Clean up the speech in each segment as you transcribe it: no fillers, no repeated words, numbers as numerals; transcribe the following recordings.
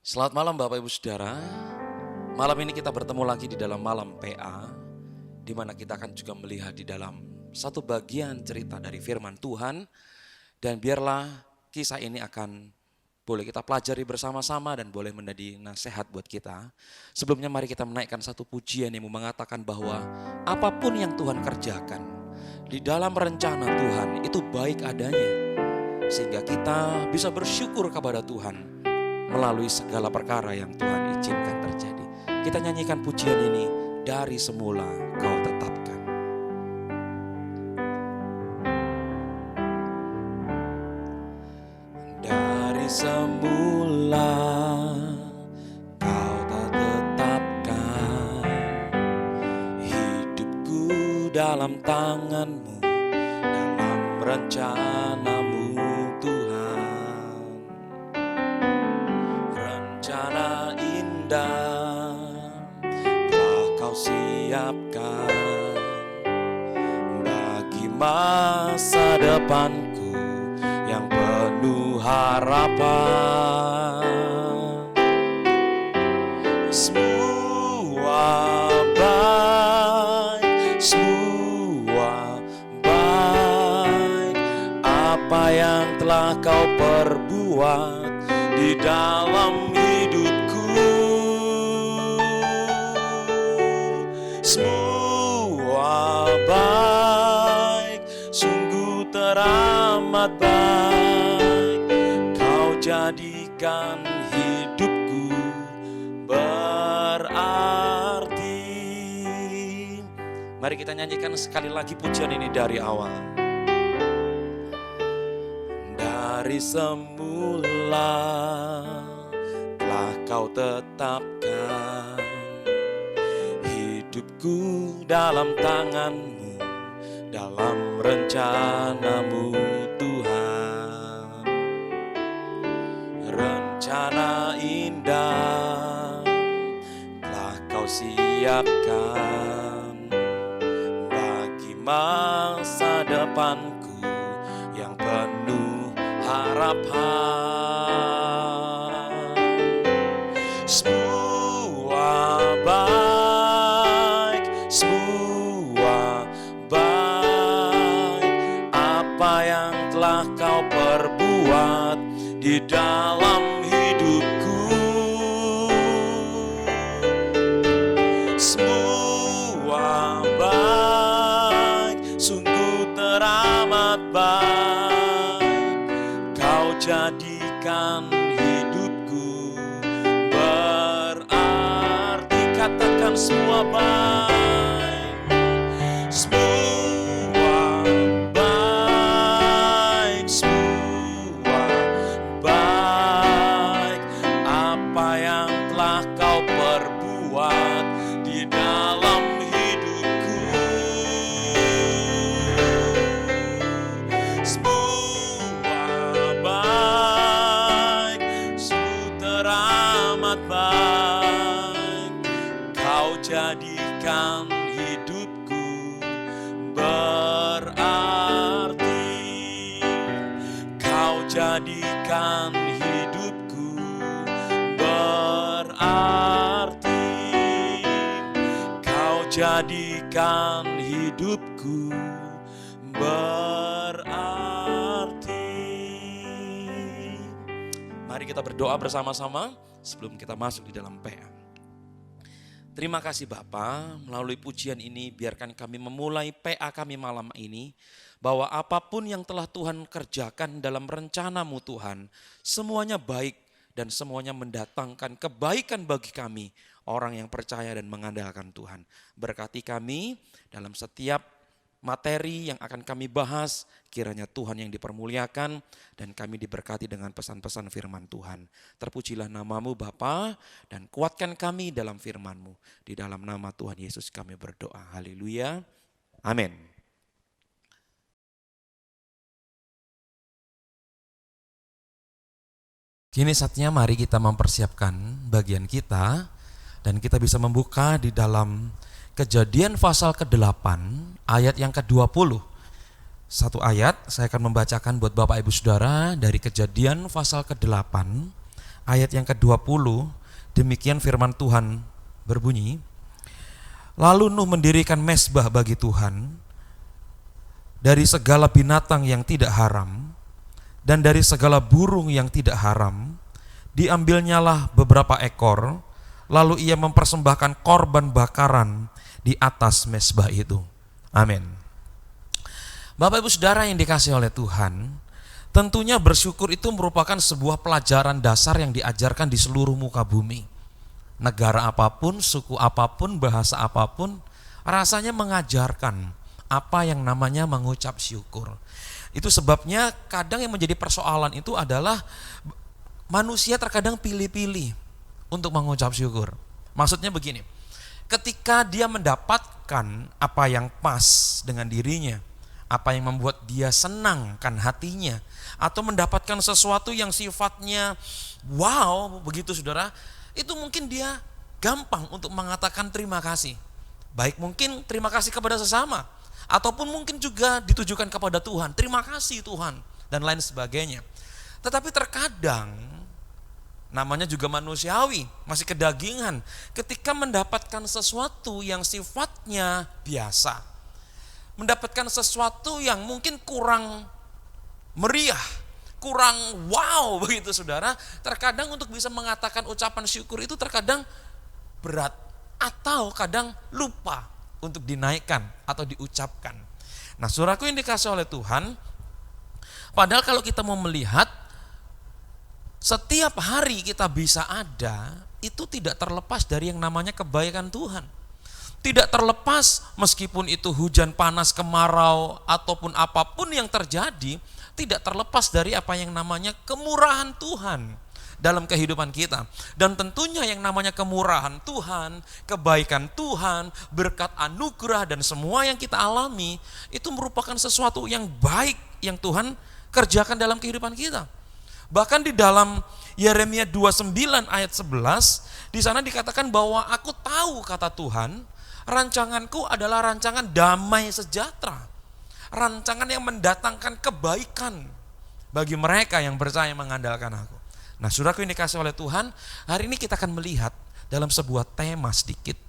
Selamat malam Bapak Ibu Saudara. Malam ini kita bertemu lagi di dalam malam PA, di mana kita akan juga melihat di dalam satu bagian cerita dari firman Tuhan. Dan biarlah kisah ini akan boleh kita pelajari bersama-sama dan boleh menjadi nasihat buat kita. Sebelumnya mari kita menaikkan satu pujian yang mengatakan bahwa apapun yang Tuhan kerjakan di dalam rencana Tuhan itu baik adanya. Sehingga kita bisa bersyukur kepada Tuhan melalui segala perkara yang Tuhan izinkan terjadi. Kita nyanyikan pujian ini, dari semula Kau tetapkan. Dari semula Kau tak tetapkan hidupku dalam tangan-Mu, dalam rencana-Mu Tuhan. Rencana indah telah Kau siapkan bagi masa depanku yang penuh harapan. Semua baik, semua baik, apa yang telah Kau perbuat di dalam hidupku. Semua baik, sungguh teramat baik, Kau jadikan hidupku berarti. Mari kita nyanyikan sekali lagi pujian ini dari awal. Dari semula telah Kau tetapkan hidupku dalam tangan-Mu, dalam rencana-Mu Tuhan. Rencana indah telah Kau siapkan bagi masa depanku yang penuh harapan. Semua baik, semua baik, apa yang telah Kau perbuat di dalam hidupku. Semua baik, sungguh teramat baik, Kau jadikan hidupku berarti. Katakan semua baik, semua baik, semua baik, apa yang telah Kau perbuat di dalam hidupku. Semua baik, sungguh teramat baik, Kau jadikan hidupku berarti. Kau jadikan hidupku berarti. Kau jadikan hidupku berarti. Mari kita berdoa bersama-sama sebelum kita masuk di dalam PA. Terima kasih Bapa, melalui pujian ini biarkan kami memulai PA kami malam ini, bahwa apapun yang telah Tuhan kerjakan dalam rencana-Mu Tuhan, semuanya baik dan semuanya mendatangkan kebaikan bagi kami, orang yang percaya dan mengandalkan Tuhan. Berkati kami dalam setiap materi yang akan kami bahas, kiranya Tuhan yang dipermuliakan dan kami diberkati dengan pesan-pesan firman Tuhan. Terpujilah nama-Mu Bapa, dan kuatkan kami dalam firman-Mu. Di dalam nama Tuhan Yesus kami berdoa. Haleluya. Amin. Kini saatnya mari kita mempersiapkan bagian kita dan kita bisa membuka di dalam Kejadian pasal ke-8 ayat yang ke-20. Satu ayat saya akan membacakan buat Bapak Ibu Saudara dari Kejadian pasal ke-8 ayat yang ke-20, demikian firman Tuhan berbunyi, lalu Nuh mendirikan mezbah bagi Tuhan dari segala binatang yang tidak haram dan dari segala burung yang tidak haram, diambilnyalah beberapa ekor, lalu ia mempersembahkan korban bakaran di atas mezbah itu. Amin. Bapak Ibu Saudara yang dikasihi oleh Tuhan, tentunya bersyukur itu merupakan sebuah pelajaran dasar yang diajarkan di seluruh muka bumi. Negara apapun, suku apapun, bahasa apapun, rasanya mengajarkan apa yang namanya mengucap syukur. Itu sebabnya kadang yang menjadi persoalan itu adalah manusia terkadang pilih-pilih untuk mengucap syukur. Maksudnya begini, ketika dia mendapatkan apa yang pas dengan dirinya, apa yang membuat dia senangkan hatinya, atau mendapatkan sesuatu yang sifatnya wow, begitu saudara, itu mungkin dia gampang untuk mengatakan terima kasih. Baik mungkin terima kasih kepada sesama, ataupun mungkin juga ditujukan kepada Tuhan, terima kasih Tuhan, dan lain sebagainya. Tetapi terkadang, namanya juga manusiawi, masih kedagingan, ketika mendapatkan sesuatu yang sifatnya biasa, mendapatkan sesuatu yang mungkin kurang meriah, kurang wow begitu saudara, terkadang untuk bisa mengatakan ucapan syukur itu terkadang berat, atau kadang lupa untuk dinaikkan atau diucapkan. Nah, saudaraku yang dikasihi oleh Tuhan, padahal kalau kita mau melihat setiap hari kita bisa ada, itu tidak terlepas dari yang namanya kebaikan Tuhan. Tidak terlepas meskipun itu hujan, panas, kemarau, ataupun apapun yang terjadi, tidak terlepas dari apa yang namanya kemurahan Tuhan dalam kehidupan kita. Dan tentunya yang namanya kemurahan Tuhan, kebaikan Tuhan, berkat anugerah dan semua yang kita alami, itu merupakan sesuatu yang baik yang Tuhan kerjakan dalam kehidupan kita. Bahkan di dalam Yeremia 29 ayat 11, di sana dikatakan bahwa aku tahu, kata Tuhan, rancanganku adalah rancangan damai sejahtera, rancangan yang mendatangkan kebaikan bagi mereka yang percaya mengandalkan aku. Nah, saudaraku yang dikasihi oleh Tuhan, hari ini kita akan melihat dalam sebuah tema sedikit.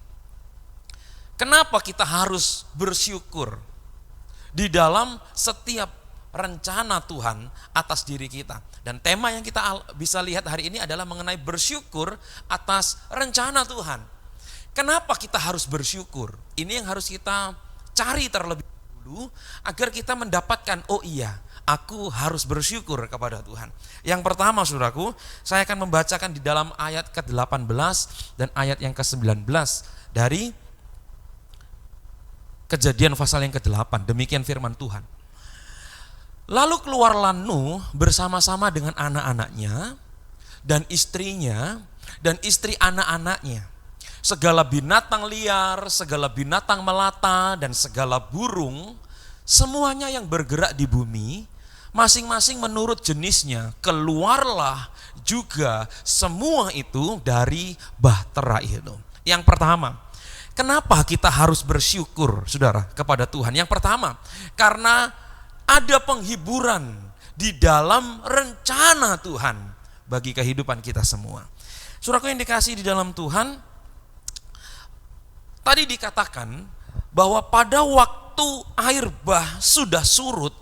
Kenapa kita harus bersyukur di dalam setiap rencana Tuhan atas diri kita. Dan tema yang kita bisa lihat hari ini adalah mengenai bersyukur atas rencana Tuhan. Kenapa kita harus bersyukur? Ini yang harus kita cari terlebih dahulu agar kita mendapatkan, oh iya, aku harus bersyukur kepada Tuhan. Yang pertama saudaraku, saya akan membacakan di dalam ayat ke-18 dan ayat yang ke-19 dari Kejadian pasal yang ke-8. Demikian firman Tuhan. Lalu keluarlah Nuh bersama-sama dengan anak-anaknya dan istrinya dan istri anak-anaknya. Segala binatang liar, segala binatang melata dan segala burung, semuanya yang bergerak di bumi, masing-masing menurut jenisnya, keluarlah juga semua itu dari bahtera itu. Yang pertama, kenapa kita harus bersyukur saudara kepada Tuhan? Yang pertama, karena ada penghiburan di dalam rencana Tuhan bagi kehidupan kita semua. Saudaraku yang dikasihi di dalam Tuhan, tadi dikatakan bahwa pada waktu air bah sudah surut,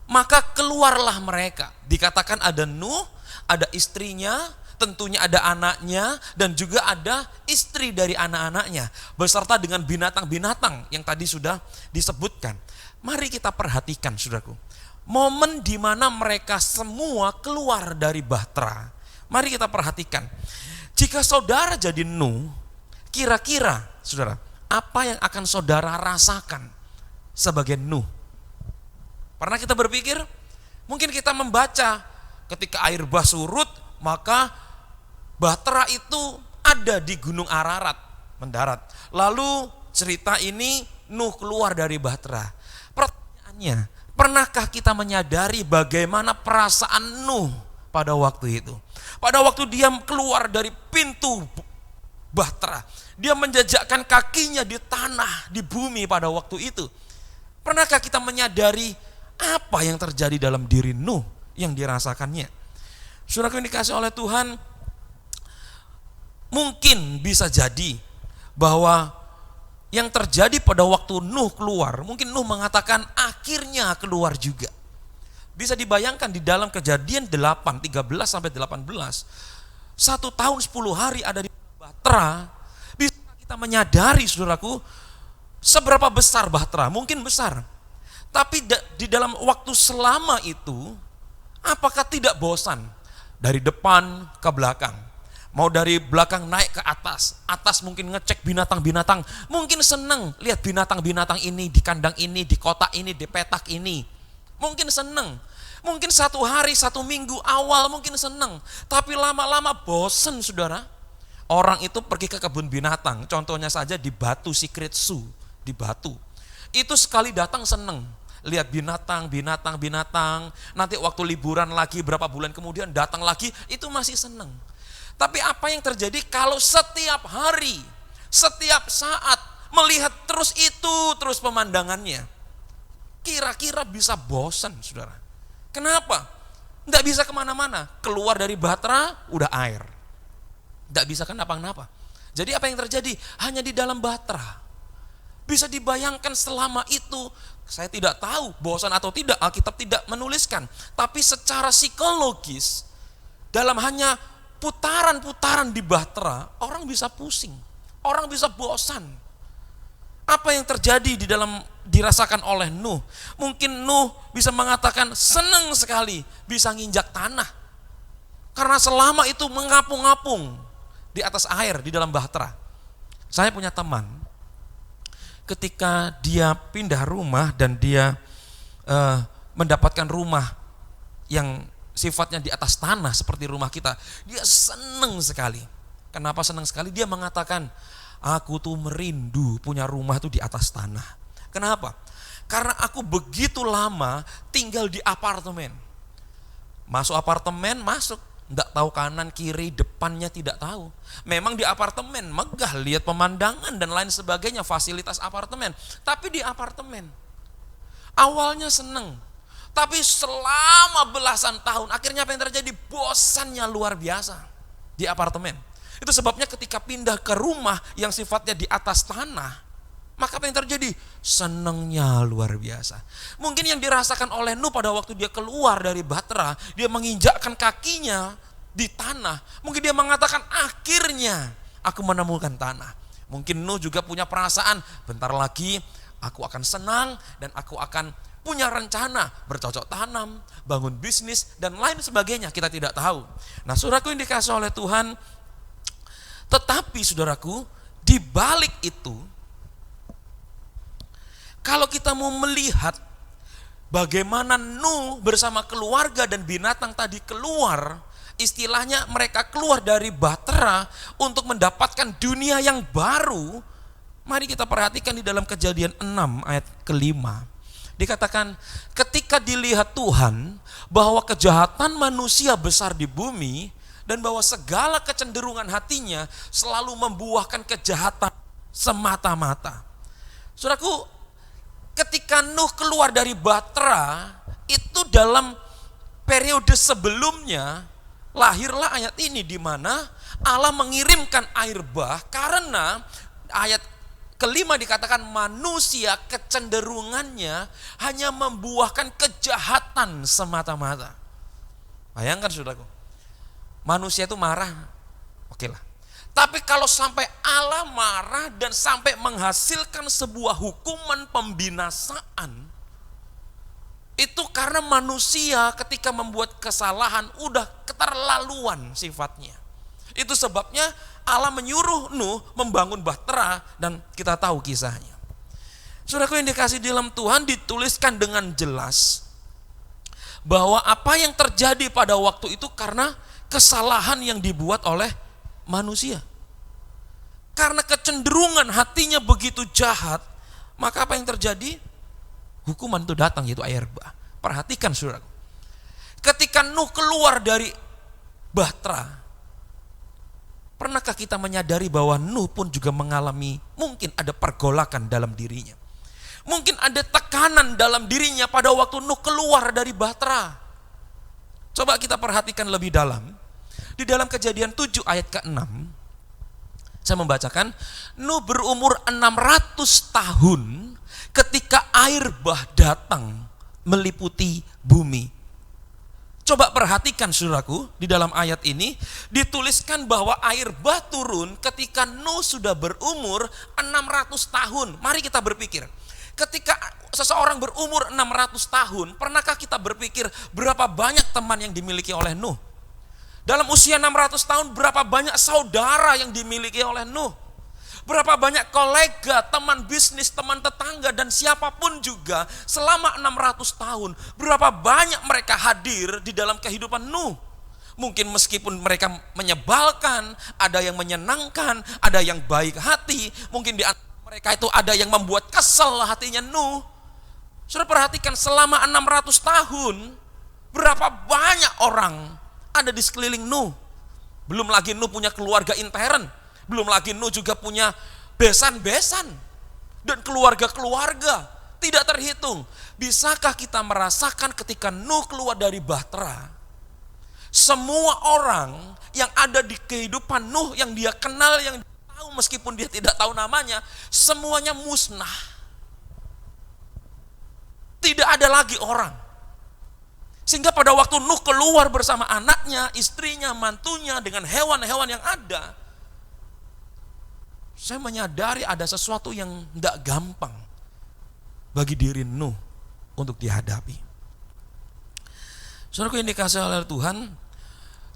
maka keluarlah mereka. Dikatakan ada Nuh, ada istrinya, tentunya ada anaknya, dan juga ada istri dari anak-anaknya, beserta dengan binatang-binatang yang tadi sudah disebutkan. Mari kita perhatikan saudaraku, momen di mana mereka semua keluar dari bahtera. Mari kita perhatikan, jika saudara jadi Nuh, kira-kira saudara, apa yang akan saudara rasakan sebagai Nuh? Pernah kita berpikir? Mungkin kita membaca ketika air bah surut, maka bahtera itu ada di Gunung Ararat, mendarat. Lalu cerita ini Nuh keluar dari bahtera. Pertanyaannya, pernahkah kita menyadari bagaimana perasaan Nuh pada waktu itu? Pada waktu dia keluar dari pintu bahtera, dia menjejakkan kakinya di tanah, di bumi pada waktu itu. Pernahkah kita menyadari apa yang terjadi dalam diri Nuh yang dirasakannya? Saudara yang dikasihi oleh Tuhan, Mungkin bisa jadi bahwa yang terjadi pada waktu Nuh keluar, mungkin Nuh mengatakan akhirnya keluar juga. Bisa dibayangkan di dalam Kejadian 8, 13 sampai 18, 1 tahun 10 hari ada di bahtera. Bisa kita menyadari, saudaraku, seberapa besar bahtera? Mungkin besar. Tapi di dalam waktu selama itu, apakah tidak bosan? Dari depan ke belakang, mau dari belakang naik ke atas mungkin ngecek binatang-binatang, mungkin seneng lihat binatang-binatang ini di kandang ini, di kotak ini, di petak ini. Mungkin seneng, mungkin 1 hari, 1 minggu awal mungkin seneng, tapi lama-lama bosen, saudara. Orang itu pergi ke kebun binatang, contohnya saja di Batu Secret Zoo, di Batu. Itu sekali datang seneng, lihat binatang, nanti waktu liburan lagi berapa bulan kemudian datang lagi, itu masih seneng. Tapi apa yang terjadi kalau setiap hari, setiap saat melihat terus pemandangannya? Kira-kira bisa bosan, saudara. Kenapa? Tidak bisa kemana-mana, keluar dari bahtera udah air. Tidak bisa kenapa-napa. Jadi apa yang terjadi? Hanya di dalam bahtera. Bisa dibayangkan selama itu, saya tidak tahu bosan atau tidak, Alkitab tidak menuliskan. Tapi secara psikologis, dalam hanya putaran-putaran di bahtera, orang bisa pusing, orang bisa bosan. Apa yang terjadi di dalam dirasakan oleh Nuh? Mungkin Nuh bisa mengatakan senang sekali bisa nginjak tanah. Karena selama itu mengapung-apung di atas air di dalam bahtera. Saya punya teman, ketika dia pindah rumah dan dia mendapatkan rumah yang sifatnya di atas tanah seperti rumah kita, dia senang sekali. Kenapa senang sekali? Dia mengatakan, aku tuh merindu punya rumah tuh di atas tanah. Kenapa? Karena aku begitu lama tinggal di apartemen. Masuk apartemen, enggak tahu kanan, kiri, depannya tidak tahu. Memang di apartemen megah, lihat pemandangan dan lain sebagainya, fasilitas apartemen. Tapi di apartemen, awalnya seneng. Tapi selama belasan tahun, akhirnya apa yang terjadi? Bosannya luar biasa di apartemen. Itu sebabnya ketika pindah ke rumah yang sifatnya di atas tanah, maka apa yang terjadi? Senengnya luar biasa. Mungkin yang dirasakan oleh Nuh pada waktu dia keluar dari bahtera, dia menginjakkan kakinya di tanah. Mungkin dia mengatakan, akhirnya aku menemukan tanah. Mungkin Nuh juga punya perasaan, bentar lagi aku akan senang dan aku akan punya rencana bercocok tanam, bangun bisnis dan lain sebagainya, kita tidak tahu. Nah, saudaraku yang dikasihi oleh Tuhan, tetapi saudaraku, di balik itu, kalau kita mau melihat bagaimana Nuh bersama keluarga dan binatang tadi keluar, istilahnya mereka keluar dari bahtera untuk mendapatkan dunia yang baru. Mari kita perhatikan di dalam Kejadian 6 ayat ke-5. Dikatakan, ketika dilihat Tuhan bahwa kejahatan manusia besar di bumi dan bahwa segala kecenderungan hatinya selalu membuahkan kejahatan semata-mata. Saudaraku, ketika Nuh keluar dari bahtera, itu dalam periode sebelumnya lahirlah ayat ini di mana Allah mengirimkan air bah, karena ayat ke-5 dikatakan manusia kecenderungannya hanya membuahkan kejahatan semata-mata. Bayangkan saudaraku, manusia itu marah, oke lah. Tapi kalau sampai Allah marah dan sampai menghasilkan sebuah hukuman pembinasaan, itu karena manusia ketika membuat kesalahan udah keterlaluan sifatnya. Itu sebabnya Allah menyuruh Nuh membangun bahtera dan kita tahu kisahnya. Saudaraku yang dikasihi dalam Tuhan, dituliskan dengan jelas bahwa apa yang terjadi pada waktu itu karena kesalahan yang dibuat oleh manusia. Karena kecenderungan hatinya begitu jahat, maka apa yang terjadi? Hukuman itu datang, yaitu air bah. Perhatikan saudaraku, ketika Nuh keluar dari bahtera, pernahkah kita menyadari bahwa Nuh pun juga mengalami, mungkin ada pergolakan dalam dirinya. Mungkin ada tekanan dalam dirinya pada waktu Nuh keluar dari bahtera. Coba kita perhatikan lebih dalam. Di dalam Kejadian 7 ayat ke-6, Saya membacakan, Nuh berumur 600 tahun ketika air bah datang meliputi bumi. Coba perhatikan saudaraku, di dalam ayat ini dituliskan bahwa air bah turun ketika Nuh sudah berumur 600 tahun. Mari kita berpikir, ketika seseorang berumur 600 tahun, pernahkah kita berpikir berapa banyak teman yang dimiliki oleh Nuh? Dalam usia 600 tahun, berapa banyak saudara yang dimiliki oleh Nuh? Berapa banyak kolega, teman bisnis, teman tetangga, dan siapapun juga selama 600 tahun. Berapa banyak mereka hadir di dalam kehidupan Nuh. Mungkin meskipun mereka menyebalkan, ada yang menyenangkan, ada yang baik hati. Mungkin di antara mereka itu ada yang membuat kesel hatinya Nuh. Saudara perhatikan, selama 600 tahun, berapa banyak orang ada di sekeliling Nuh. Belum lagi Nuh punya keluarga intern. Belum lagi Nuh juga punya besan-besan. Dan keluarga-keluarga. Tidak terhitung. Bisakah kita merasakan ketika Nuh keluar dari bahtera, semua orang yang ada di kehidupan Nuh, yang dia kenal, yang dia tahu meskipun dia tidak tahu namanya, semuanya musnah. Tidak ada lagi orang. Sehingga pada waktu Nuh keluar bersama anaknya, istrinya, mantunya, dengan hewan-hewan yang ada, saya menyadari ada sesuatu yang tidak gampang bagi diri Nuh untuk dihadapi. Saudaraku yang dikasihi oleh Tuhan,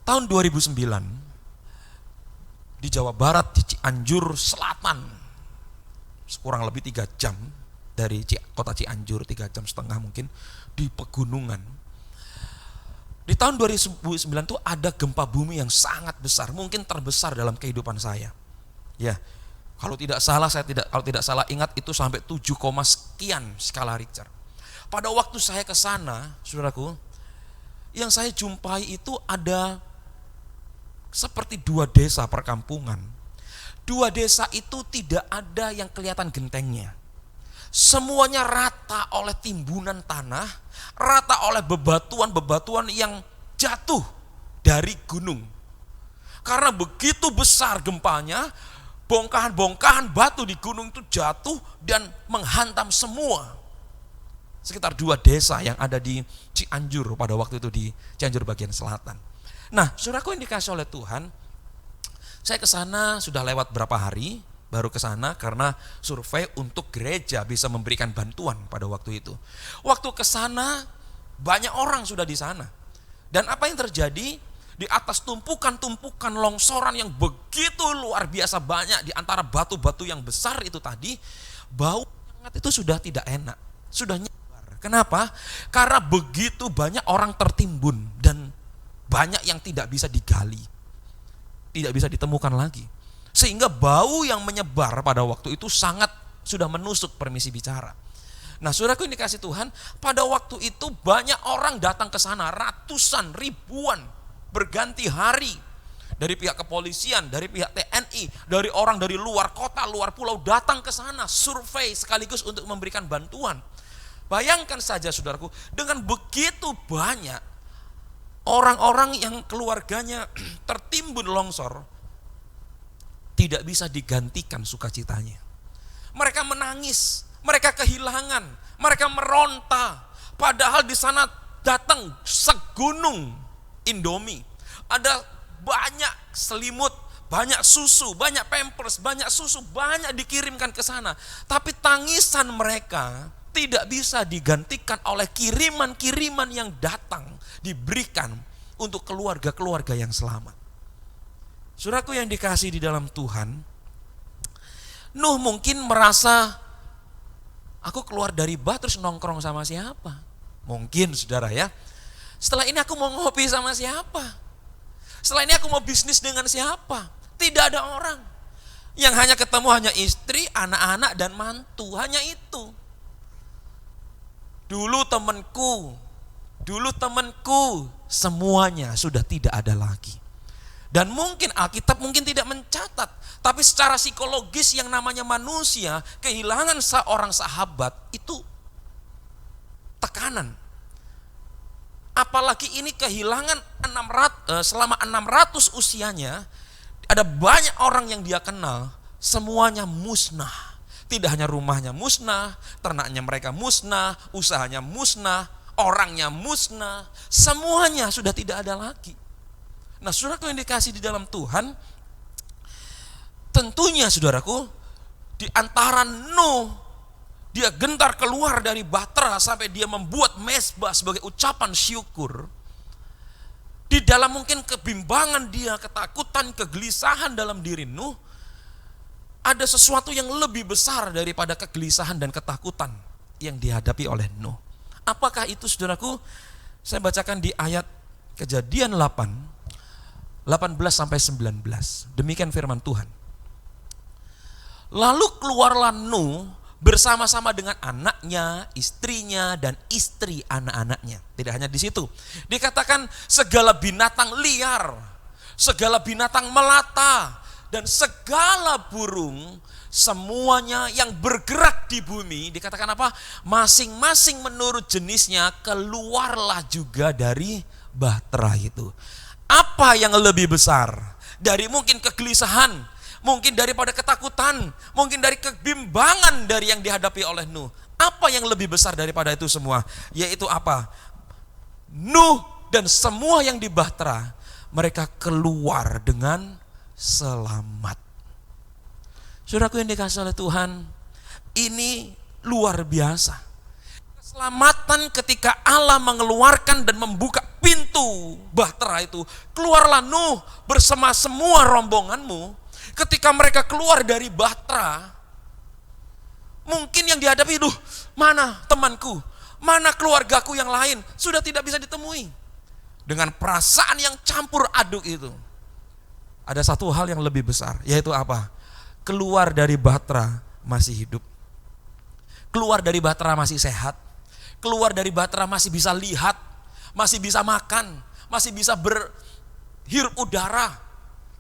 tahun 2009 di Jawa Barat, di Cianjur Selatan, kurang lebih 3 jam dari kota Cianjur, 3,5 jam mungkin, di pegunungan. Di tahun 2009 itu ada gempa bumi yang sangat besar, mungkin terbesar dalam kehidupan saya. Ya, kalau tidak salah ingat itu sampai 7, sekian skala Richter. Pada waktu saya ke sana, saudaraku, yang saya jumpai itu ada seperti 2 desa perkampungan. 2 desa itu tidak ada yang kelihatan gentengnya. Semuanya rata oleh timbunan tanah, rata oleh bebatuan-bebatuan yang jatuh dari gunung. Karena begitu besar gempanya, bongkahan-bongkahan batu di gunung itu jatuh dan menghantam semua. Sekitar 2 desa yang ada di Cianjur pada waktu itu, di Cianjur bagian selatan. Nah, saudaraku yang dikasihi oleh Tuhan, saya ke sana sudah lewat berapa hari, baru ke sana karena survei untuk gereja bisa memberikan bantuan pada waktu itu. Waktu ke sana banyak orang sudah di sana. Dan apa yang terjadi? Di atas tumpukan-tumpukan longsoran yang begitu luar biasa banyak, di antara batu-batu yang besar itu tadi, bau hangat itu sudah tidak enak, sudah nyebar. Kenapa? Karena begitu banyak orang tertimbun dan banyak yang tidak bisa digali, tidak bisa ditemukan lagi. Sehingga bau yang menyebar pada waktu itu sangat sudah menusuk, permisi bicara. Nah, saudaraku yang dikasihi Tuhan, pada waktu itu banyak orang datang ke sana, ratusan, ribuan, berganti hari. Dari pihak kepolisian, dari pihak TNI, dari orang dari luar kota, luar pulau datang ke sana, survei sekaligus untuk memberikan bantuan. Bayangkan saja saudaraku, dengan begitu banyak orang-orang yang keluarganya tertimbun longsor, tidak bisa digantikan sukacitanya. Mereka menangis, mereka kehilangan, mereka meronta. Padahal di sana datang segunung Indomie. Ada banyak selimut, banyak susu, banyak pampers, banyak susu, banyak dikirimkan ke sana. Tapi tangisan mereka tidak bisa digantikan oleh kiriman-kiriman yang datang, diberikan untuk keluarga-keluarga yang selamat. Saudaraku yang dikasihi di dalam Tuhan, Nuh mungkin merasa, aku keluar dari bah terus nongkrong sama siapa? Mungkin saudara ya, setelah ini aku mau ngopi sama siapa? Setelah ini aku mau bisnis dengan siapa? Tidak ada orang. Yang hanya ketemu hanya istri, anak-anak, dan mantu, hanya itu. Dulu temanku, semuanya sudah tidak ada lagi. Dan mungkin Alkitab mungkin tidak mencatat, tapi secara psikologis yang namanya manusia, kehilangan seorang sahabat itu tekanan. Apalagi ini kehilangan selama 600 usianya, Ada banyak orang yang dia kenal, semuanya musnah. Tidak hanya rumahnya musnah, ternaknya mereka musnah, usahanya musnah, orangnya musnah, semuanya sudah tidak ada lagi. Nah, saudaraku yang dikasih di dalam Tuhan, tentunya saudaraku, di antara Nuh, dia gentar keluar dari bahtera sampai dia membuat mezbah sebagai ucapan syukur. Di dalam mungkin kebimbangan dia, ketakutan, kegelisahan dalam diri Nuh, ada sesuatu yang lebih besar daripada kegelisahan dan ketakutan yang dihadapi oleh Nuh. Apakah itu saudaraku? Saya bacakan di ayat Kejadian 8, 18 sampai 19. Demikian firman Tuhan. Lalu keluarlah Nuh bersama-sama dengan anaknya, istrinya, dan istri anak-anaknya. Tidak hanya di situ. Dikatakan segala binatang liar, segala binatang melata, dan segala burung, semuanya yang bergerak di bumi, dikatakan apa? Masing-masing menurut jenisnya keluarlah juga dari bahtera itu. Apa yang lebih besar? Dari mungkin kegelisahan, mungkin daripada ketakutan, mungkin dari kebimbangan dari yang dihadapi oleh Nuh. Apa yang lebih besar daripada itu semua? Yaitu apa? Nuh dan semua yang di bahtera, mereka keluar dengan selamat. Saudaraku yang dikasih oleh Tuhan, ini luar biasa. Keselamatan ketika Allah mengeluarkan dan membuka pintu bahtera itu. Keluarlah Nuh bersama semua rombonganmu. Ketika mereka keluar dari bahtera, mungkin yang dihadapi, mana temanku, mana keluargaku yang lain, sudah tidak bisa ditemui. Dengan perasaan yang campur aduk itu, ada satu hal yang lebih besar, yaitu apa? Keluar dari bahtera masih hidup. Keluar dari bahtera masih sehat. Keluar dari bahtera masih bisa lihat, masih bisa makan, masih bisa berhirup udara,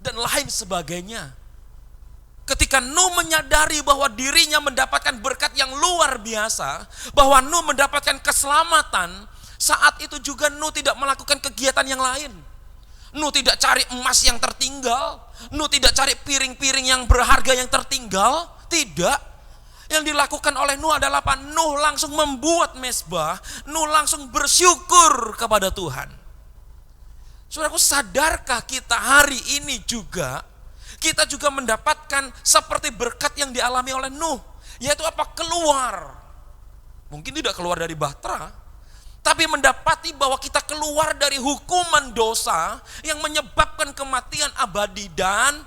dan lain sebagainya. Ketika Nuh menyadari bahwa dirinya mendapatkan berkat yang luar biasa, bahwa Nuh mendapatkan keselamatan, saat itu juga Nuh tidak melakukan kegiatan yang lain. Nuh tidak cari emas yang tertinggal, Nuh tidak cari piring-piring yang berharga yang tertinggal, tidak. Yang dilakukan oleh Nuh adalah apa? Nuh langsung membuat mezbah, Nuh langsung bersyukur kepada Tuhan. Saudaraku, sadarkah kita hari ini juga, kita juga mendapatkan seperti berkat yang dialami oleh Nuh, yaitu apa? Keluar. Mungkin tidak keluar dari bahtera, tapi mendapati bahwa kita keluar dari hukuman dosa yang menyebabkan kematian abadi, dan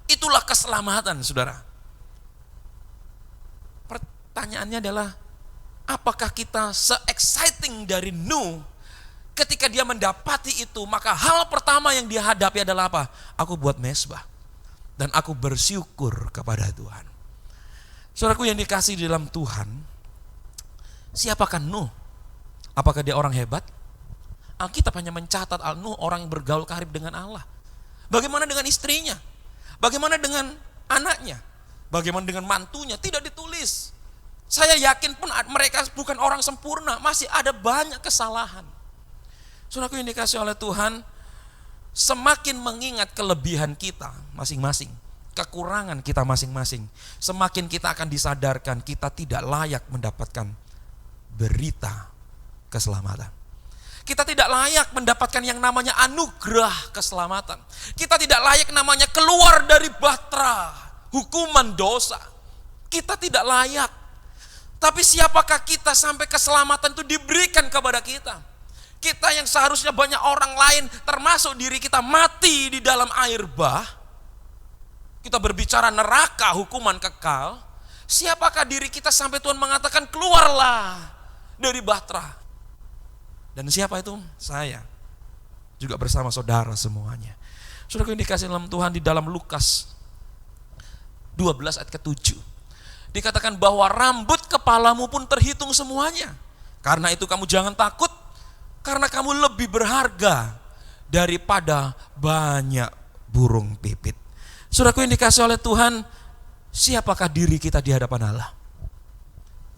itulah keselamatan, saudara. Pertanyaannya adalah, apakah kita se-exciting dari Nuh ketika dia mendapati itu? Maka hal pertama yang dia hadapi adalah apa? Aku buat mezbah dan aku bersyukur kepada Tuhan. Saudaraku yang dikasihi di dalam Tuhan, siapakah Nuh? Apakah dia orang hebat? Alkitab hanya mencatat Nuh orang yang bergaul karib dengan Allah. Bagaimana dengan istrinya? Bagaimana dengan anaknya? Bagaimana dengan mantunya? Tidak ditulis. Saya yakin pun mereka bukan orang sempurna, masih ada banyak kesalahan. Saudaraku yang dikasihi oleh Tuhan, semakin mengingat kelebihan kita masing-masing, kekurangan kita masing-masing, semakin kita akan disadarkan kita tidak layak mendapatkan berita keselamatan. Kita tidak layak mendapatkan yang namanya anugerah keselamatan. Kita tidak layak namanya keluar dari bahtera hukuman dosa. Kita tidak layak. Tapi siapakah kita sampai keselamatan itu diberikan kepada kita? Kita yang seharusnya banyak orang lain termasuk diri kita mati di dalam air bah. Kita berbicara neraka, hukuman kekal. Siapakah diri kita sampai Tuhan mengatakan keluarlah dari bahtera? Dan siapa itu? Saya. Juga bersama saudara semuanya. Saudara yang dikasih dalam Tuhan, di dalam Lukas 12 ayat ke-7. Dikatakan bahwa rambut kepalamu pun terhitung semuanya. Karena itu kamu jangan takut, karena kamu lebih berharga daripada banyak burung pipit. Saudaraku yang dikasih oleh Tuhan, siapakah diri kita di hadapan Allah?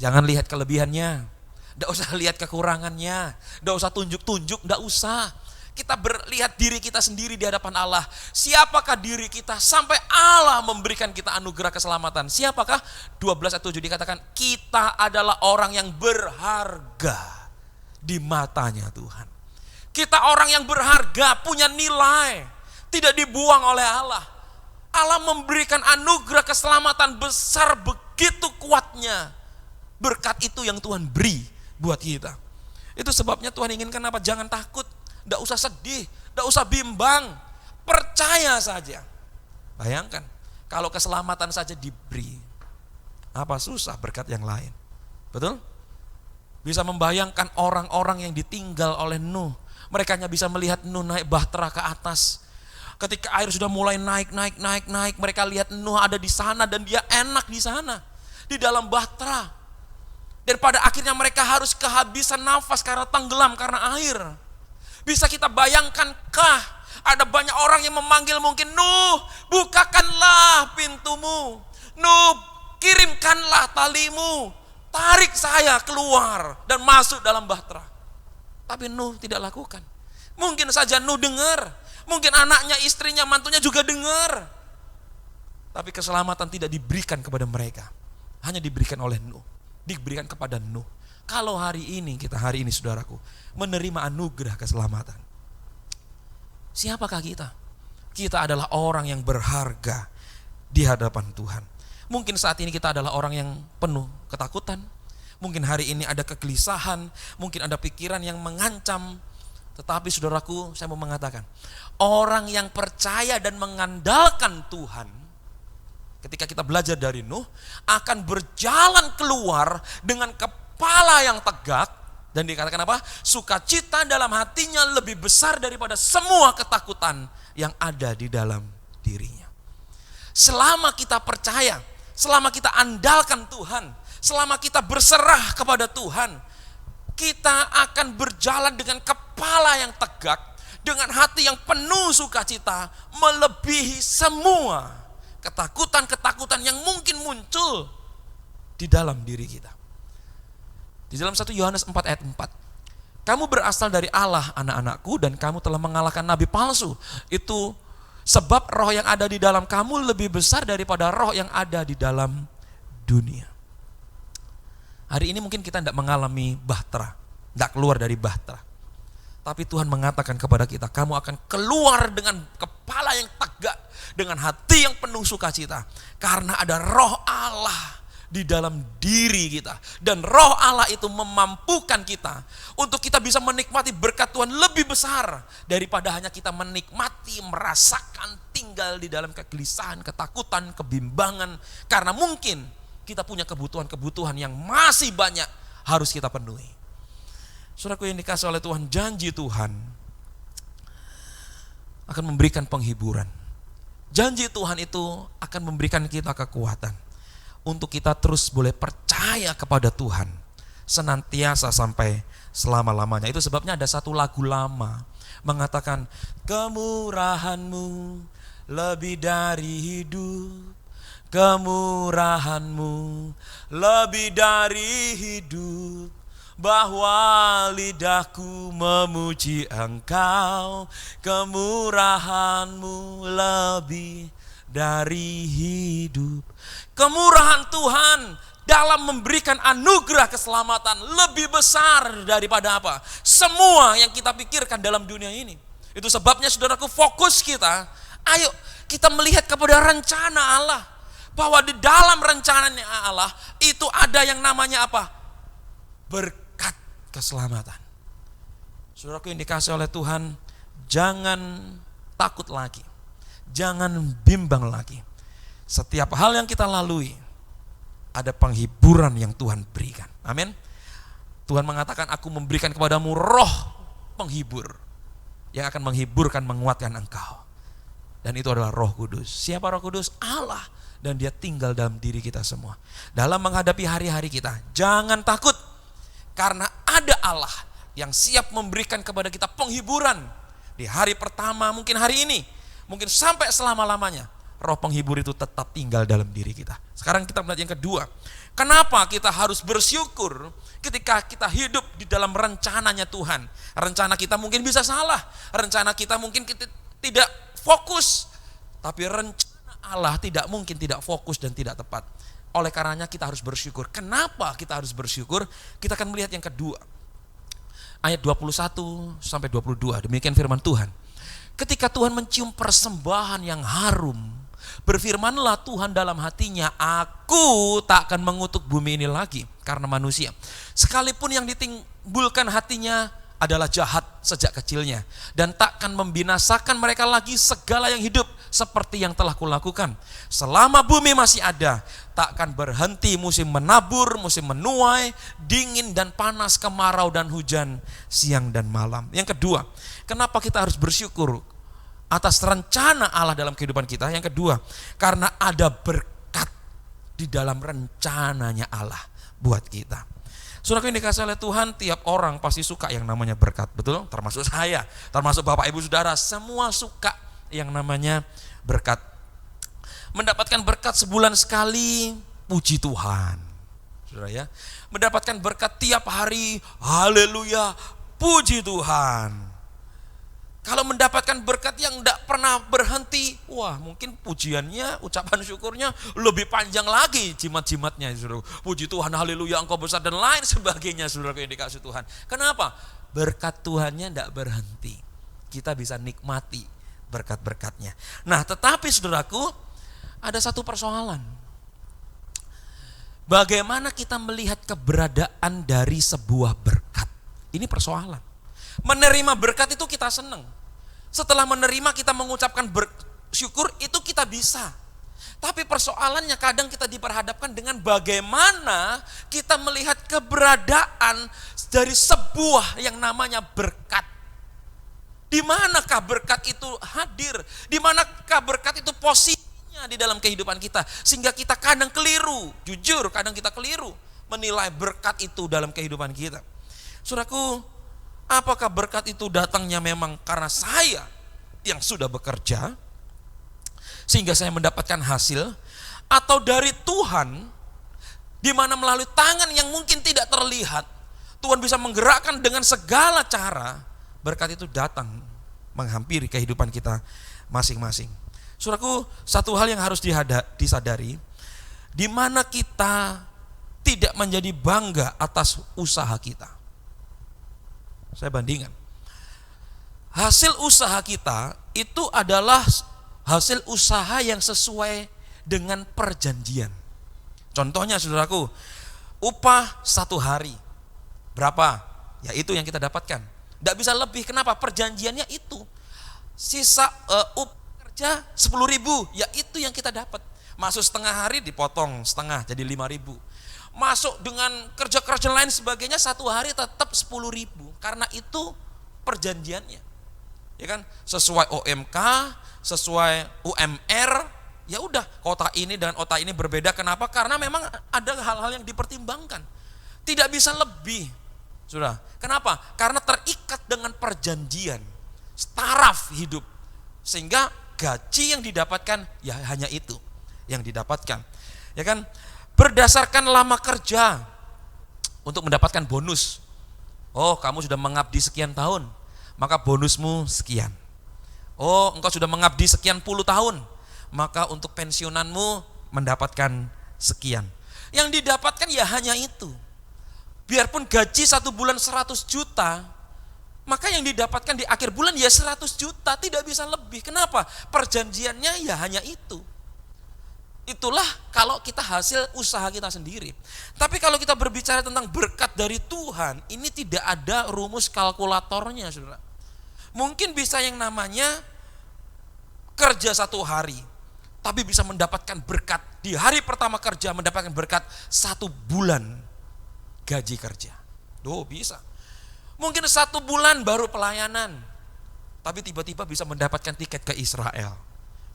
Jangan lihat kelebihannya. Tidak usah lihat kekurangannya, tidak usah tunjuk-tunjuk, tidak usah. kita berlihat diri kita sendiri di hadapan Allah. Siapakah diri kita sampai Allah memberikan kita anugerah keselamatan? Siapakah? 12 ayat 7 dikatakan, kita adalah orang yang berharga di matanya Tuhan. Kita orang yang berharga, punya nilai, tidak dibuang oleh Allah. Allah memberikan anugerah keselamatan besar begitu kuatnya. Berkat itu yang Tuhan beri buat kita. Itu sebabnya Tuhan inginkan apa? Jangan takut. Tidak usah sedih, tidak usah bimbang, percaya saja. Bayangkan, kalau keselamatan saja diberi, apa susah berkat yang lain? Betul? Bisa membayangkan orang-orang yang ditinggal oleh Nuh. Mereka hanya bisa melihat Nuh naik bahtera ke atas. Ketika air sudah mulai naik, mereka lihat Nuh ada di sana dan dia enak di sana, di dalam bahtera. Dan pada akhirnya mereka harus kehabisan nafas karena tenggelam karena air. Bisa kita bayangkankah ada banyak orang yang memanggil mungkin, Nuh, bukakanlah pintumu. Nuh, kirimkanlah talimu. Tarik saya keluar dan masuk dalam bahtera. Tapi Nuh tidak lakukan. Mungkin saja Nuh dengar. Mungkin anaknya, istrinya, mantunya juga dengar. Tapi keselamatan tidak diberikan kepada mereka. Hanya diberikan oleh Nuh. Diberikan kepada Nuh. Kalau hari ini saudaraku, menerima anugerah keselamatan. Siapakah kita? Kita adalah orang yang berharga di hadapan Tuhan. Mungkin saat ini kita adalah orang yang penuh ketakutan. Mungkin hari ini ada kegelisahan, mungkin ada pikiran yang mengancam. Tetapi saudaraku, saya mau mengatakan, orang yang percaya dan mengandalkan Tuhan, ketika kita belajar dari Nuh, akan berjalan keluar dengan kepala yang tegak, dan dikatakan apa? Sukacita dalam hatinya lebih besar daripada semua ketakutan yang ada di dalam dirinya. Selama kita percaya, selama kita andalkan Tuhan, selama kita berserah kepada Tuhan, kita akan berjalan dengan kepala yang tegak, dengan hati yang penuh sukacita, melebihi semua ketakutan-ketakutan yang mungkin muncul di dalam diri kita. Di dalam 1 Yohanes 4 ayat 4. Kamu berasal dari Allah, anak-anakku, dan kamu telah mengalahkan nabi palsu. Itu sebab roh yang ada di dalam kamu lebih besar daripada roh yang ada di dalam dunia. Hari ini mungkin kita tidak mengalami bahtera, tidak keluar dari bahtera. Tapi Tuhan mengatakan kepada kita, kamu akan keluar dengan kepala yang tegak, dengan hati yang penuh sukacita. Karena ada roh Allah di dalam diri kita. Dan roh Allah itu memampukan kita untuk kita bisa menikmati berkat Tuhan lebih besar daripada hanya kita menikmati, merasakan, tinggal di dalam kegelisahan, ketakutan, kebimbangan. Karena mungkin kita punya kebutuhan-kebutuhan yang masih banyak harus kita penuhi. Saudaraku yang dikasih oleh Tuhan, janji Tuhan akan memberikan penghiburan. Janji Tuhan itu akan memberikan kita kekuatan untuk kita terus boleh percaya kepada Tuhan senantiasa sampai selama-lamanya. Itu sebabnya ada satu lagu lama mengatakan, kemurahan-Mu lebih dari hidup, kemurahan-Mu lebih dari hidup, bahwa lidahku memuji Engkau, kemurahan-Mu lebih dari hidup. Kemurahan Tuhan dalam memberikan anugerah keselamatan lebih besar daripada apa? Semua yang kita pikirkan dalam dunia ini. Itu sebabnya saudaraku, fokus kita, ayo kita melihat kepada rencana Allah. Bahwa di dalam rencananya Allah itu ada yang namanya apa? Berkat keselamatan. Saudaraku yang dikasih oleh Tuhan, jangan takut lagi. Jangan bimbang lagi. Setiap hal yang kita lalui, ada penghiburan yang Tuhan berikan. Amin. Tuhan mengatakan, aku memberikan kepadamu roh penghibur, yang akan menghiburkan, menguatkan engkau. Dan itu adalah Roh Kudus. Siapa Roh Kudus? Allah. Dan dia tinggal dalam diri kita semua. Dalam menghadapi hari-hari kita, jangan takut. Karena ada Allah yang siap memberikan kepada kita penghiburan. Di hari pertama, mungkin hari ini, mungkin sampai selama-lamanya. Roh penghibur itu tetap tinggal dalam diri kita. Sekarang kita melihat yang kedua. Kenapa kita harus bersyukur ketika kita hidup di dalam rencananya Tuhan? Rencana kita mungkin bisa salah, rencana kita mungkin kita tidak fokus, tapi rencana Allah tidak mungkin tidak fokus dan tidak tepat. Oleh karenanya kita harus bersyukur. Kenapa kita harus bersyukur? Kita akan melihat yang kedua. Ayat 21 sampai 22, demikian firman Tuhan. Ketika Tuhan mencium persembahan yang harum, berfirmanlah Tuhan dalam hatinya, aku tak akan mengutuk bumi ini lagi karena manusia. Sekalipun yang ditimbulkan hatinya adalah jahat sejak kecilnya, dan takkan membinasakan mereka lagi segala yang hidup seperti yang telah kulakukan. Selama bumi masih ada, takkan berhenti musim menabur, musim menuai, dingin dan panas, kemarau dan hujan, siang dan malam. Yang kedua, kenapa kita harus bersyukur atas rencana Allah dalam kehidupan kita? Yang kedua, karena ada berkat di dalam rencananya Allah buat kita. Saudara yang dikasihi oleh Tuhan, tiap orang pasti suka yang namanya berkat, betul? Termasuk saya, termasuk Bapak Ibu Saudara, semua suka yang namanya berkat. Mendapatkan berkat sebulan sekali, puji Tuhan. Saudara ya, mendapatkan berkat tiap hari, haleluya, puji Tuhan. Kalau mendapatkan berkat yang tidak pernah berhenti, wah mungkin pujiannya, ucapan syukurnya lebih panjang lagi jimat-jimatnya. Saudara. Puji Tuhan, haleluya, engkau besar dan lain sebagainya, saudara yang dikasih Tuhan. Kenapa? Berkat Tuhannya tidak berhenti. Kita bisa nikmati berkat-berkatnya. Nah tetapi saudaraku, ada satu persoalan. Bagaimana kita melihat keberadaan dari sebuah berkat? Ini persoalan. Menerima berkat itu kita senang. Setelah menerima kita mengucapkan bersyukur, itu kita bisa. Tapi persoalannya kadang kita diperhadapkan dengan bagaimana kita melihat keberadaan dari sebuah yang namanya berkat. Di manakah berkat itu hadir? Di manakah berkat itu posisinya di dalam kehidupan kita? Sehingga kita kadang keliru, jujur kadang kita keliru menilai berkat itu dalam kehidupan kita. Saudaraku, apakah berkat itu datangnya memang karena saya yang sudah bekerja sehingga saya mendapatkan hasil, atau dari Tuhan di mana melalui tangan yang mungkin tidak terlihat Tuhan bisa menggerakkan dengan segala cara, berkat itu datang menghampiri kehidupan kita masing-masing. Saudaraku, satu hal yang harus disadari, di mana kita tidak menjadi bangga atas usaha kita. Saya bandingkan. Hasil usaha kita itu adalah hasil usaha yang sesuai dengan perjanjian. Contohnya saudaraku, upah 1 hari. Berapa? Ya itu yang kita dapatkan. Tidak bisa lebih, kenapa? Perjanjiannya itu. Sisa upah kerja 10.000, ya itu yang kita dapat. Masuk setengah hari dipotong setengah jadi 5.000. Masuk dengan kerja-kerja lain sebagainya 1 hari tetap 10.000, karena itu perjanjiannya, ya kan, sesuai OMK, sesuai UMR, ya udah kota ini dan kota ini berbeda. Kenapa? Karena memang ada hal-hal yang dipertimbangkan, tidak bisa lebih, sudah. Kenapa? Karena terikat dengan perjanjian, taraf hidup, sehingga gaji yang didapatkan ya hanya itu yang didapatkan, ya kan. Berdasarkan lama kerja untuk mendapatkan bonus. Oh, kamu sudah mengabdi sekian tahun, maka bonusmu sekian. Oh, engkau sudah mengabdi sekian puluh tahun, maka untuk pensiunanmu mendapatkan sekian. Yang didapatkan ya hanya itu. Biarpun gaji 1 bulan 100 juta, maka yang didapatkan di akhir bulan ya 100 juta, tidak bisa lebih. Kenapa? Perjanjiannya ya hanya itu. Itulah kalau kita hasil usaha kita sendiri. Tapi kalau kita berbicara tentang berkat dari Tuhan, ini tidak ada rumus kalkulatornya, saudara. Mungkin bisa yang namanya kerja 1 hari, tapi bisa mendapatkan berkat di hari pertama kerja, mendapatkan berkat 1 bulan gaji kerja. Bisa. Mungkin 1 bulan baru pelayanan, tapi tiba-tiba bisa mendapatkan tiket ke Israel.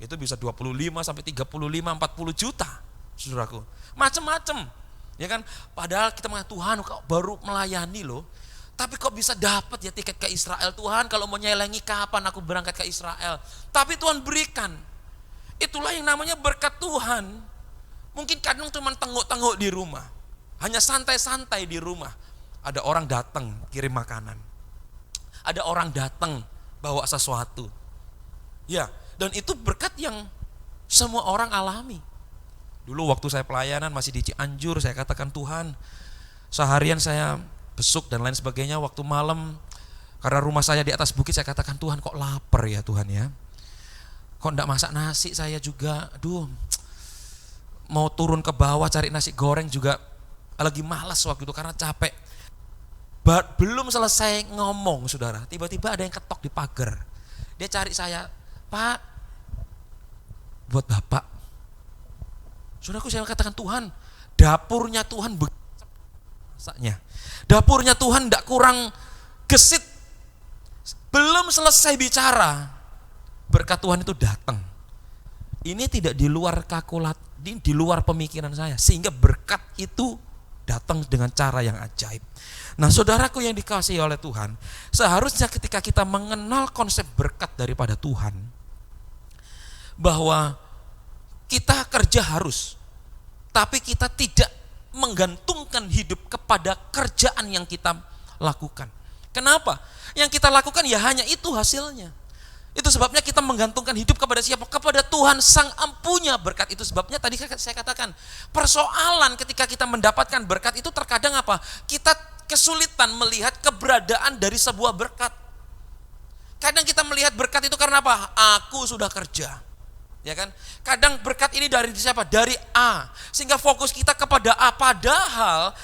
Itu bisa 25 sampai 35, 40 juta, saudaraku. Macam-macam, ya kan? Padahal kita mengatakan, Tuhan kok baru melayani loh, tapi kok bisa dapat ya tiket ke Israel. Tuhan kalau mau nyelengi kapan aku berangkat ke Israel? Tapi Tuhan berikan. Itulah yang namanya berkat Tuhan. Mungkin kadang cuma tengok-tengok di rumah, hanya santai-santai di rumah. Ada orang datang kirim makanan, ada orang datang bawa sesuatu. Ya, dan itu berkat yang semua orang alami. Dulu waktu saya pelayanan masih di Cianjur, saya katakan Tuhan, seharian saya besuk dan lain sebagainya, waktu malam karena rumah saya di atas bukit, saya katakan Tuhan kok lapar ya Tuhan ya. Kok enggak masak nasi saya juga, aduh mau turun ke bawah cari nasi goreng juga lagi malas waktu itu karena capek. Belum selesai ngomong saudara, tiba-tiba ada yang ketok di pagar. Dia cari saya, Pak, buat Bapak. Saudaraku, saya katakan Tuhan, dapurnya Tuhan masaknya. Dapurnya Tuhan tidak kurang gesit. Belum selesai bicara, berkat Tuhan itu datang. Ini tidak di luar kalkulat, di luar pemikiran saya, sehingga berkat itu datang dengan cara yang ajaib. Nah, saudaraku yang dikasihi oleh Tuhan, seharusnya ketika kita mengenal konsep berkat daripada Tuhan, bahwa kita kerja harus, tapi kita tidak menggantungkan hidup kepada kerjaan yang kita lakukan. Kenapa? Yang kita lakukan ya hanya itu hasilnya. Itu sebabnya kita menggantungkan hidup kepada siapa? Kepada Tuhan Sang Empunya berkat. Itu sebabnya tadi saya katakan, persoalan ketika kita mendapatkan berkat itu terkadang apa? Kita kesulitan melihat keberadaan dari sebuah berkat. Kadang kita melihat berkat itu karena apa? Aku sudah kerja. Ya kan? Kadang berkat ini dari siapa? Dari A. Sehingga fokus kita kepada A, padahal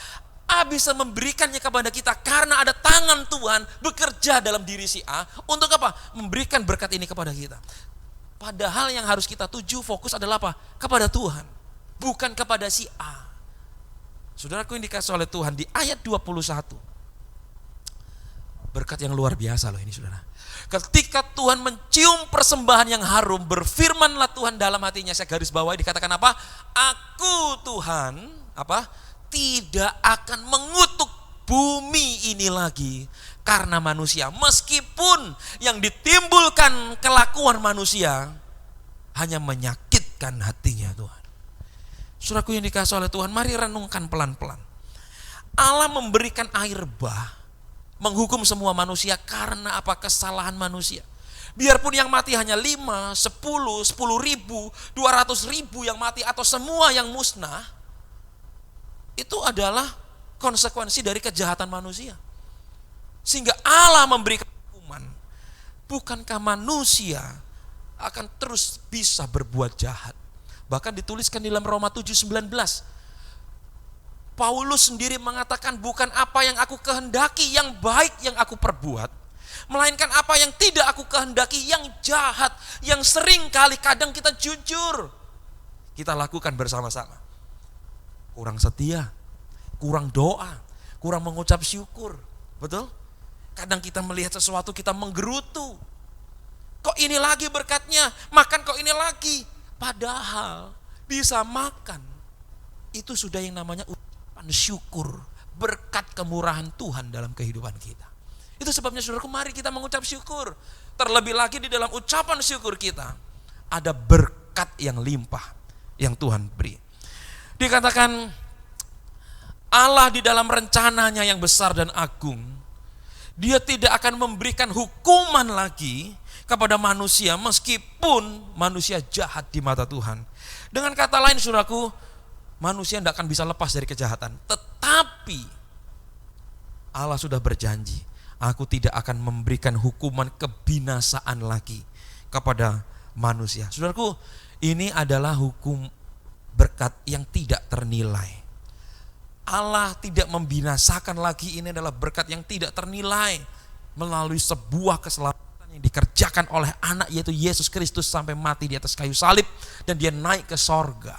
A bisa memberikannya kepada kita karena ada tangan Tuhan bekerja dalam diri si A untuk apa? Memberikan berkat ini kepada kita. Padahal yang harus kita tuju fokus adalah apa? Kepada Tuhan, bukan kepada si A. Saudaraku yang dikasihi oleh Tuhan, di ayat 21, berkat yang luar biasa loh ini saudara. Ketika Tuhan mencium persembahan yang harum, berfirmanlah Tuhan dalam hatinya, saya garis bawahi dikatakan apa? Aku Tuhan, apa? Tidak akan mengutuk bumi ini lagi karena manusia. Meskipun yang ditimbulkan kelakuan manusia hanya menyakitkan hatinya Tuhan. Saudaraku yang dikasihi oleh Tuhan, mari renungkan pelan-pelan. Allah memberikan air bah, menghukum semua manusia karena apa? Kesalahan manusia. Biarpun yang mati hanya 5, 10 ribu, 200 ribu yang mati atau semua yang musnah, itu adalah konsekuensi dari kejahatan manusia. Sehingga Allah memberikan hukuman. Bukankah manusia akan terus bisa berbuat jahat? Bahkan dituliskan di dalam Roma 7:19. Paulus sendiri mengatakan, bukan apa yang aku kehendaki yang baik yang aku perbuat, melainkan apa yang tidak aku kehendaki yang jahat, yang sering kali kadang kita jujur kita lakukan bersama-sama. Kurang setia, kurang doa, kurang mengucap syukur. Betul? Kadang kita melihat sesuatu kita menggerutu. Kok ini lagi berkatnya? Makan kok ini lagi? Padahal bisa makan. Itu sudah yang namanya ucapan syukur, berkat kemurahan Tuhan dalam kehidupan kita. Itu sebabnya saudaraku, mari kita mengucap syukur. Terlebih lagi di dalam ucapan syukur kita ada berkat yang limpah yang Tuhan beri. Dikatakan Allah di dalam rencananya yang besar dan agung, Dia tidak akan memberikan hukuman lagi kepada manusia meskipun manusia jahat di mata Tuhan. Dengan kata lain saudaraku, manusia tidak akan bisa lepas dari kejahatan. Tetapi Allah sudah berjanji, aku tidak akan memberikan hukuman kebinasaan lagi kepada manusia. Saudaraku, ini adalah hukum berkat yang tidak ternilai. Allah tidak membinasakan lagi, ini adalah berkat yang tidak ternilai melalui sebuah keselamatan yang dikerjakan oleh anak, yaitu Yesus Kristus sampai mati di atas kayu salib dan dia naik ke sorga.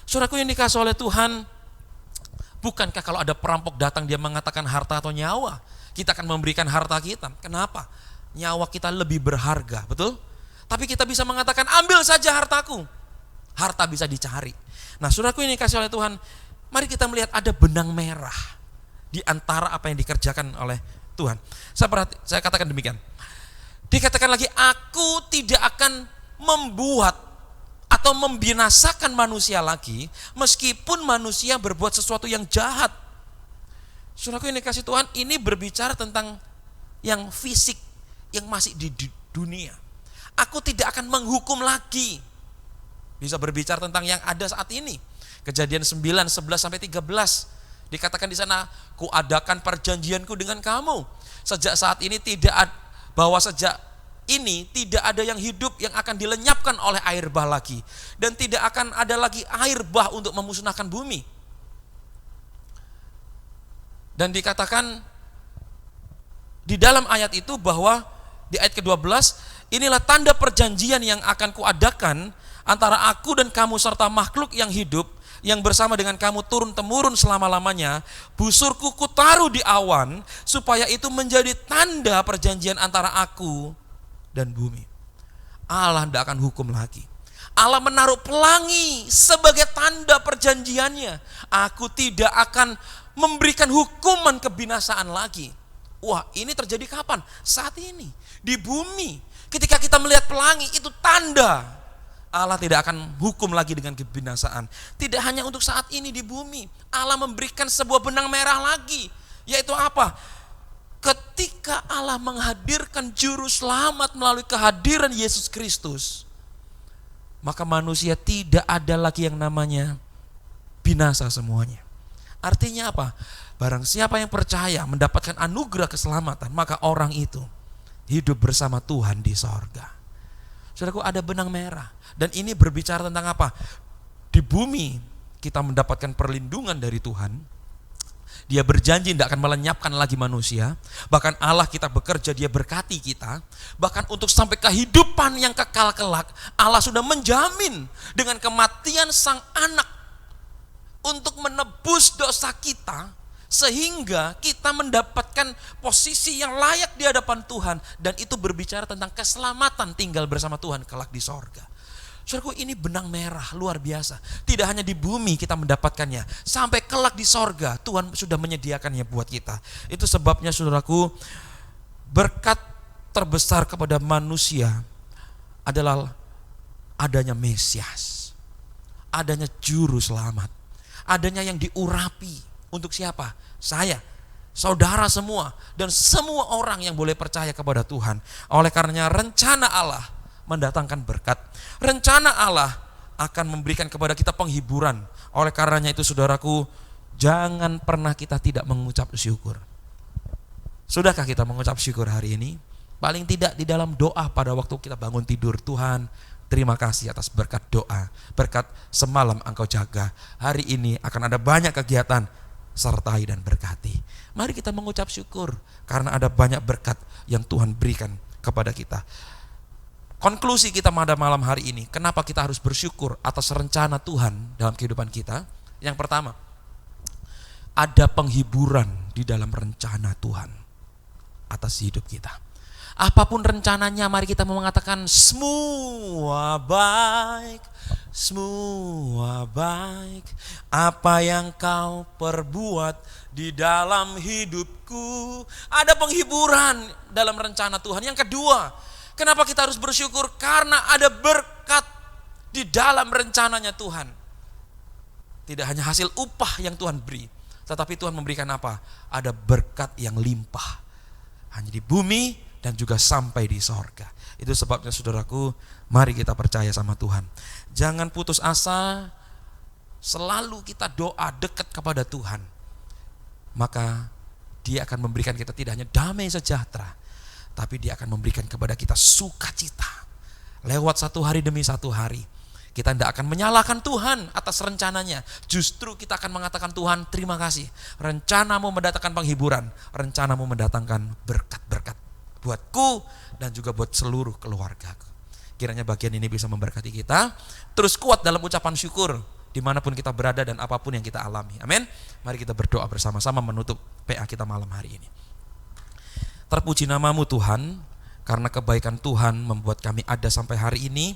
Saudaraku yang dikasihi oleh Tuhan, bukankah kalau ada perampok datang dia mengatakan harta atau nyawa, kita akan memberikan harta kita? Kenapa? Nyawa kita lebih berharga, betul? Tapi kita bisa mengatakan ambil saja hartaku. Harta bisa dicari. Nah, saudaraku ini dikasihi oleh Tuhan, mari kita melihat ada benang merah di antara apa yang dikerjakan oleh Tuhan. Saya katakan demikian. Dikatakan lagi, aku tidak akan membuat atau membinasakan manusia lagi, meskipun manusia berbuat sesuatu yang jahat. Saudaraku ini kasih Tuhan, ini berbicara tentang yang fisik, yang masih di dunia. Aku tidak akan menghukum lagi. Bisa berbicara tentang yang ada saat ini. Kejadian 9, 11 sampai 13. Dikatakan di sana, kuadakan perjanjianku dengan kamu. Sejak saat ini sejak ini tidak ada yang hidup yang akan dilenyapkan oleh air bah lagi. Dan tidak akan ada lagi air bah untuk memusnahkan bumi. Dan dikatakan di dalam ayat itu bahwa di ayat ke-12, inilah tanda perjanjian yang akan kuadakan antara aku dan kamu serta makhluk yang hidup yang bersama dengan kamu turun-temurun selama-lamanya. Busurku kutaruh di awan supaya itu menjadi tanda perjanjian antara aku dan bumi. Allah tidak akan hukum lagi. Allah menaruh pelangi sebagai tanda perjanjiannya. Aku tidak akan memberikan hukuman kebinasaan lagi. Wah, ini terjadi kapan? Saat ini, di bumi. Ketika kita melihat pelangi, itu tanda Allah tidak akan hukum lagi dengan kebinasaan. Tidak hanya untuk saat ini di bumi, Allah memberikan sebuah benang merah lagi. Yaitu apa? Ketika Allah menghadirkan juru selamat melalui kehadiran Yesus Kristus, maka manusia tidak ada lagi yang namanya binasa semuanya. Artinya apa? Barang siapa yang percaya mendapatkan anugerah keselamatan, maka orang itu hidup bersama Tuhan di sorga. Saudaraku, ada benang merah. Dan ini berbicara tentang apa? Di bumi kita mendapatkan perlindungan dari Tuhan. Dia berjanji tidak akan melenyapkan lagi manusia. Bahkan Allah kita bekerja, dia berkati kita. Bahkan untuk sampai kehidupan yang kekal kelak, Allah sudah menjamin dengan kematian sang anak untuk menebus dosa kita, sehingga kita mendapatkan posisi yang layak di hadapan Tuhan. Dan itu berbicara tentang keselamatan tinggal bersama Tuhan kelak di sorga. Saudaraku, ini benang merah luar biasa. Tidak hanya di bumi kita mendapatkannya, sampai kelak di sorga Tuhan sudah menyediakannya buat kita. Itu sebabnya saudaraku, berkat terbesar kepada manusia adalah adanya Mesias, adanya juru selamat, adanya yang diurapi. Untuk siapa? Saya, saudara semua, dan semua orang yang boleh percaya kepada Tuhan. Oleh karenanya rencana Allah mendatangkan berkat. Rencana Allah akan memberikan kepada kita penghiburan. Oleh karenanya itu saudaraku, jangan pernah kita tidak mengucap syukur. Sudahkah kita mengucap syukur hari ini? Paling tidak di dalam doa pada waktu kita bangun tidur, Tuhan, terima kasih atas berkat doa, berkat semalam Engkau jaga. Hari ini akan ada banyak kegiatan, sertai dan berkati. Mari kita mengucap syukur karena ada banyak berkat yang Tuhan berikan kepada kita. Konklusi kita pada malam hari ini, kenapa kita harus bersyukur atas rencana Tuhan dalam kehidupan kita? Yang pertama, ada penghiburan di dalam rencana Tuhan atas hidup kita. Apapun rencananya, mari kita mau mengatakan semua baik, semua baik. Apa yang kau perbuat di dalam hidupku. Ada penghiburan dalam rencana Tuhan. Yang kedua, kenapa kita harus bersyukur? Karena ada berkat di dalam rencananya Tuhan. Tidak hanya hasil upah yang Tuhan beri, tetapi Tuhan memberikan apa? Ada berkat yang limpah. Hanya di bumi dan juga sampai di sorga. Itu sebabnya saudaraku, mari kita percaya sama Tuhan. Jangan putus asa, selalu kita doa dekat kepada Tuhan. Maka Dia akan memberikan kita tidak hanya damai sejahtera, tapi Dia akan memberikan kepada kita sukacita. Lewat satu hari demi satu hari, kita tidak akan menyalahkan Tuhan atas rencananya. Justru kita akan mengatakan, Tuhan terima kasih. Rencanamu mendatangkan penghiburan, rencanamu mendatangkan berkat-berkat buatku dan juga buat seluruh keluargaku. Kiranya bagian ini bisa memberkati kita. Terus kuat dalam ucapan syukur dimanapun kita berada dan apapun yang kita alami. Amin. Mari kita berdoa bersama-sama menutup PA kita malam hari ini. Terpuji namamu Tuhan, karena kebaikan Tuhan membuat kami ada sampai hari ini.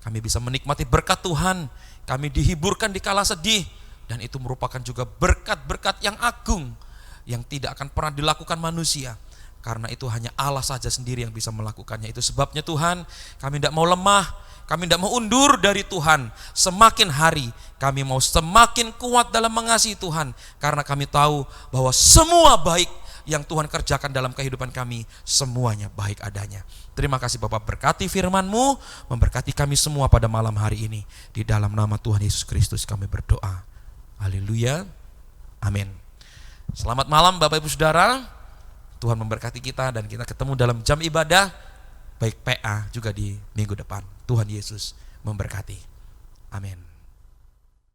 Kami bisa menikmati berkat Tuhan, kami dihiburkan di kala sedih, dan itu merupakan juga berkat-berkat yang agung yang tidak akan pernah dilakukan manusia. Karena itu hanya Allah saja sendiri yang bisa melakukannya. Itu sebabnya Tuhan, kami tidak mau lemah, kami tidak mau undur dari Tuhan. Semakin hari kami mau semakin kuat dalam mengasihi Tuhan. Karena kami tahu bahwa semua baik yang Tuhan kerjakan dalam kehidupan kami, semuanya baik adanya. Terima kasih Bapak, berkati firman-Mu, memberkati kami semua pada malam hari ini. Di dalam nama Tuhan Yesus Kristus kami berdoa. Haleluya. Amin. Selamat malam Bapak Ibu Saudara. Tuhan memberkati kita dan kita ketemu dalam jam ibadah, baik PA juga di minggu depan. Tuhan Yesus memberkati. Amin.